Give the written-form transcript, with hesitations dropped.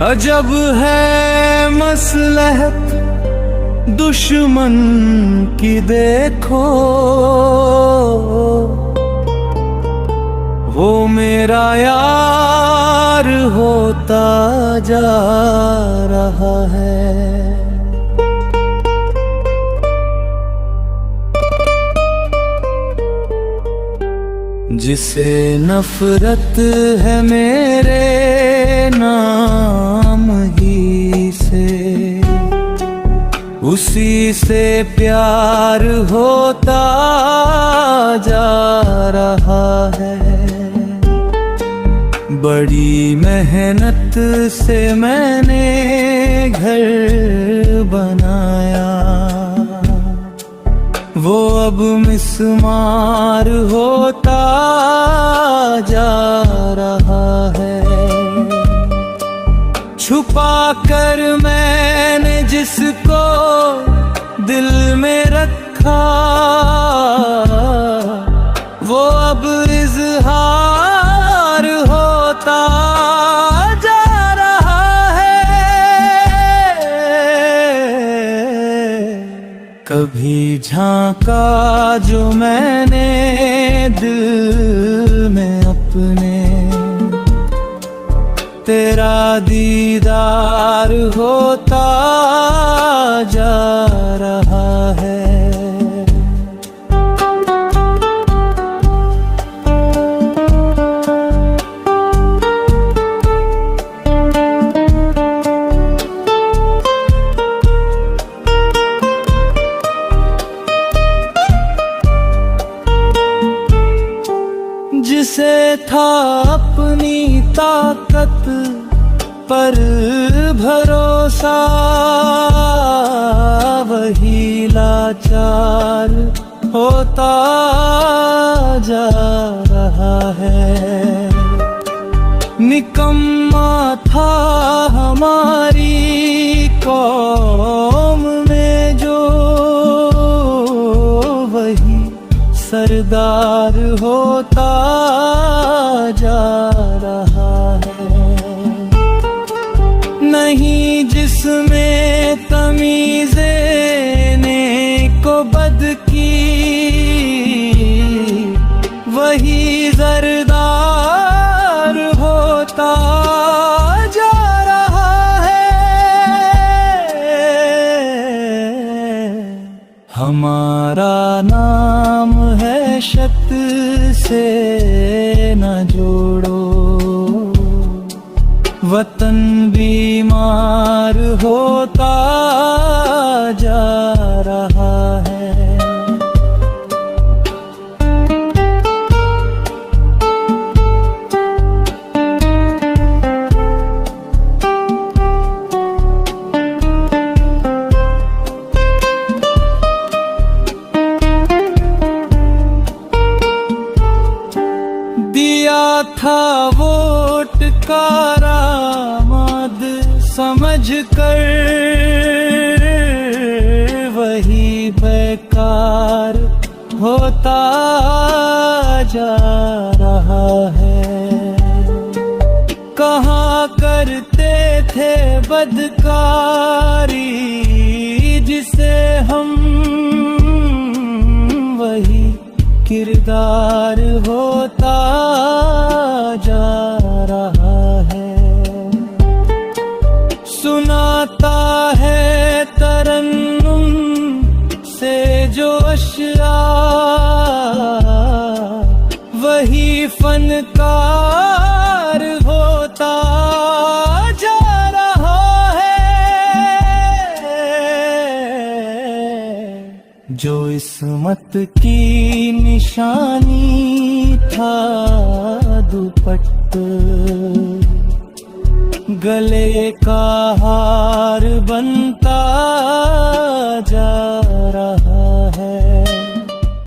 अजब है मसलहत दुश्मन की देखो, वो मेरा यार होता जा रहा है। जिसे नफरत है मेरे नाम ही से, उसी से प्यार होता जा रहा है। बड़ी मेहनत से मैंने घर बनाया, वो अब मिस्मार होता जा रहा है। छुपा कर मैंने जिसको दिल में रखा, वो अब इज़हार होता जा रहा है। कभी झांका जो मैंने दिल में अपने, तेरा दीदार होता जा रहा है। जिसे था अपनी ताकत पर भरोसा, वही लाचार होता जा रहा है। निकम्मा था हमारी कौम में जो, वही सरदार होता जा रहा है। नहीं जिसमें तमीज़े नेको बद की, वही ज़रदार होता जा रहा है। हमारा नाम है शत से न जोड़ो, वतन बीमार होता जा रहा है। दिया था वोट करामाद समझ कर, वही बेकार होता जा रहा है। कहाँ करते थे बदकारी जिसे हम, वही किरदार होता जा रहा है। सुनाता है तरन्नुम से जो अशरा, वही फनकार होता जा रहा है। जो इस्मत की निशानी था दुपट्ट, गले का हार बनता